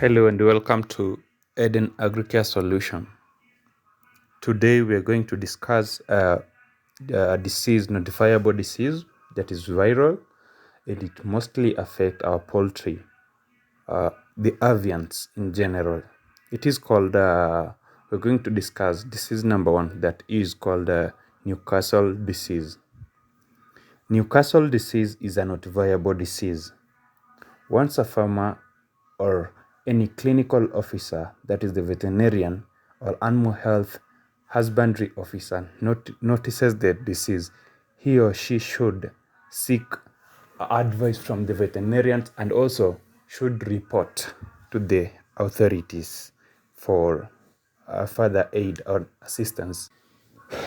Hello and welcome to EDEN AGRICARE SOLUTIon. Today we are going to discuss a disease, notifiable disease that is viral, and it mostly affects our poultry, the avians in general. It is called, we're going to discuss disease number one, that is called Newcastle disease. Newcastle disease is a notifiable disease. Once a farmer or any clinical officer, that is the veterinarian or animal health husbandry officer, notices the disease, he or she should seek advice from the veterinarian and also should report to the authorities for further aid or assistance.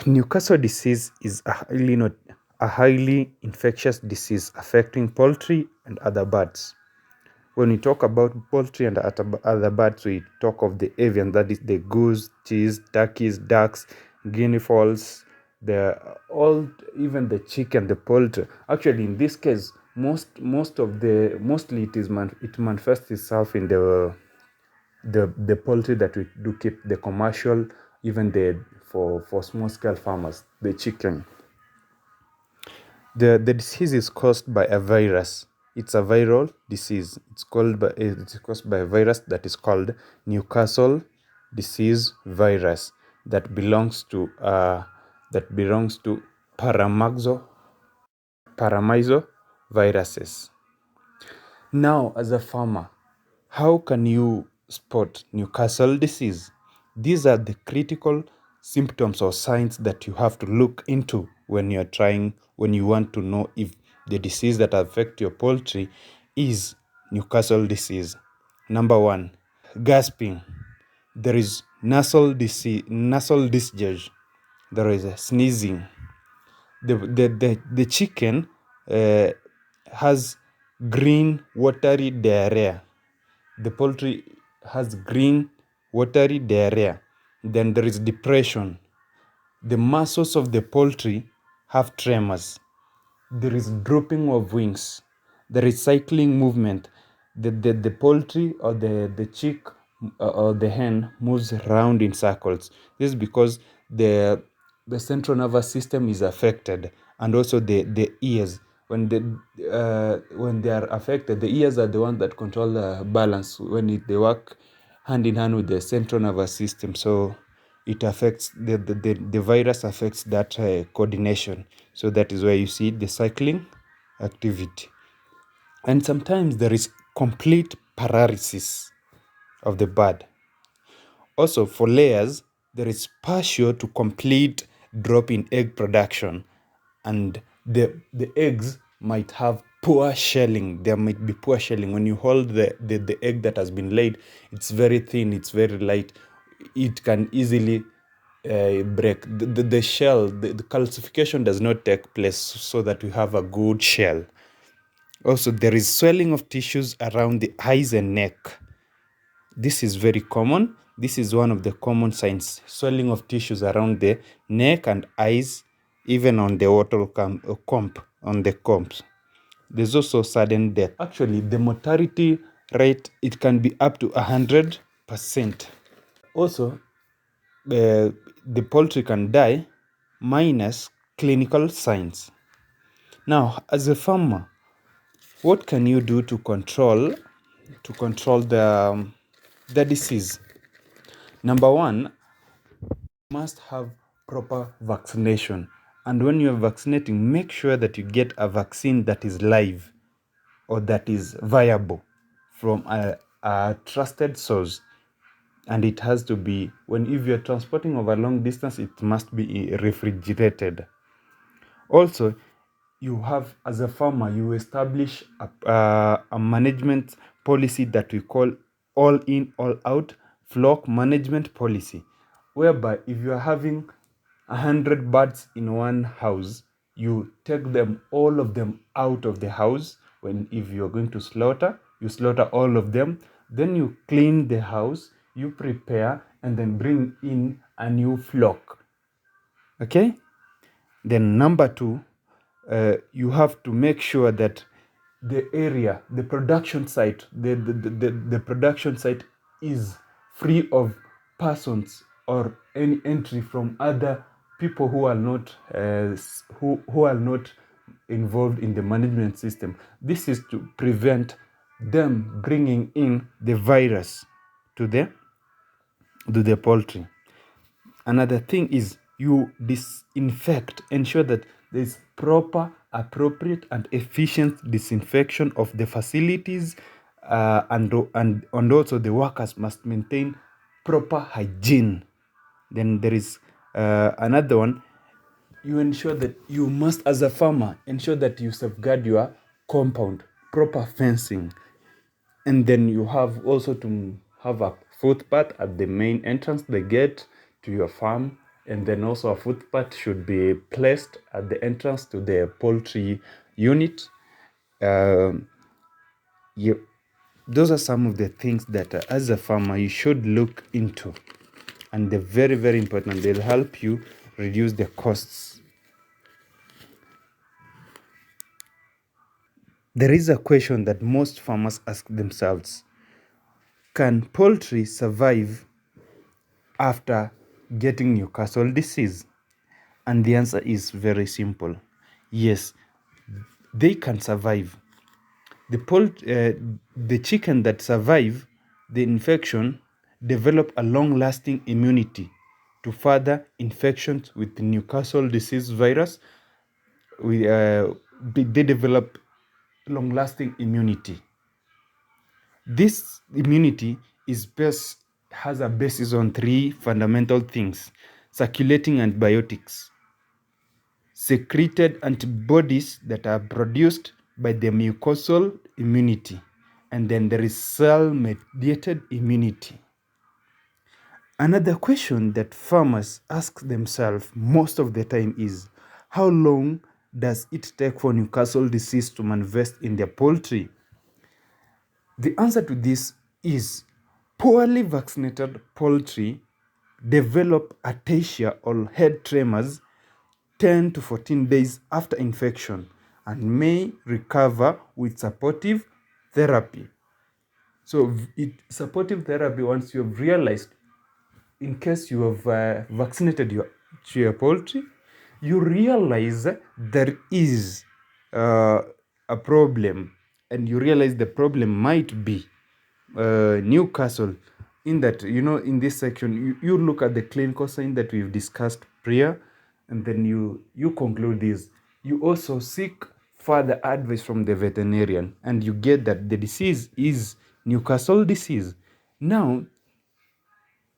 Newcastle disease is a highly infectious disease affecting poultry and other birds. When we talk about poultry and other birds, we talk of the avian, that is the goose, geese, turkeys, ducks, guinea fowls, even the chicken, the poultry. Actually, in this case, mostly it manifests itself in the poultry that we do keep, the commercial, even for small scale farmers, the chicken. The disease is caused by a virus. It's a viral disease. It's caused by a virus that is called Newcastle disease virus that belongs to paramizo viruses. Now, as a farmer, how can you spot Newcastle disease? These are the critical symptoms or signs that you have to look into when you want to know if the disease that affects your poultry is Newcastle disease. Number one, gasping. There is nasal discharge. There is a sneezing. The chicken has green watery diarrhea. The poultry has green watery diarrhea. Then there is depression. The muscles of the poultry have tremors. There is drooping of wings. There is cycling movement. The poultry or the chick or the hen moves around in circles. This is because the central nervous system is affected, and also the ears. When they are affected, the ears are the ones that control the balance when they work hand in hand with the central nervous system. So it affects the virus affects that coordination. So that is where you see the cycling activity. And sometimes there is complete paralysis of the bird. Also, for layers, there is partial to complete drop in egg production, and the eggs might have poor shelling. There might be poor shelling. When you hold the egg that has been laid, it's very thin, it's very light. It can easily break. The shell, the calcification does not take place so that you have a good shell. Also, there is swelling of tissues around the eyes and neck. This is very common. This is one of the common signs. Swelling of tissues around the neck and eyes, even on the wattle on the combs. There's also sudden death. Actually, the mortality rate, it can be up to 100%. Also, the poultry can die minus clinical signs. Now, as a farmer, what can you do to control the disease? Number one, you must have proper vaccination. And when you're vaccinating, make sure that you get a vaccine that is live or that is viable from a trusted source. And it has to be, if you're transporting over long distance, it must be refrigerated. Also, as a farmer, you establish a management policy that we call all in, all out flock management policy, whereby if you are having 100 birds in one house, you take all of them out of the house. If you're going to slaughter, you slaughter all of them. Then you clean the house, you prepare, and then bring in a new flock. Okay? Then number two, you have to make sure that the area, the production site, the production site is free of persons or any entry from other people who are not who are not involved in the management system. This is to prevent them bringing in the virus to the poultry. Another thing is you disinfect, ensure that there is proper, appropriate, and efficient disinfection of the facilities, and also the workers must maintain proper hygiene. Then there is another one. You ensure that you must, as a farmer, ensure that you safeguard your compound, proper fencing, and then you have also to have a footpath at the main entrance, the gate to your farm, and then also a footpath should be placed at the entrance to the poultry unit. Um, you, those are some of the things that as a farmer you should look into, and they're very, very important. They'll help you reduce the costs. There is a question that most farmers ask themselves: can poultry survive after getting Newcastle disease? And the answer is very simple. Yes, they can survive. The chicken that survive the infection develop a long-lasting immunity to further infections with the Newcastle disease virus. They develop long-lasting immunity. This immunity has a basis on three fundamental things: circulating antibiotics, secreted antibodies that are produced by the mucosal immunity, and then there is cell-mediated immunity. Another question that farmers ask themselves most of the time is: how long does it take for Newcastle disease to manifest in their poultry? The answer to this is poorly vaccinated poultry develop ataxia or head tremors 10 to 14 days after infection and may recover with supportive therapy. So, supportive therapy, once you have realized, in case you have vaccinated your poultry, you realize there is a problem, and you realize the problem might be Newcastle. In that, in this section, you look at the clinical sign that we've discussed prior, and then you conclude this. You also seek further advice from the veterinarian, and you get that the disease is Newcastle disease. Now,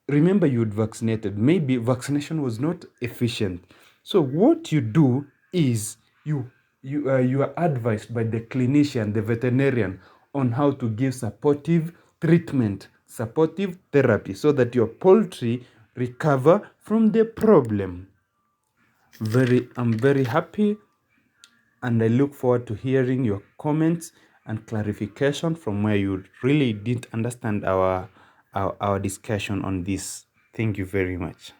remember, you'd vaccinated. Maybe vaccination was not efficient. So what you do is you are advised by the clinician, the veterinarian, on how to give supportive treatment, supportive therapy, so that your poultry recover from the problem. I'm very happy, and I look forward to hearing your comments and clarification from where you really didn't understand our discussion on this. Thank you very much.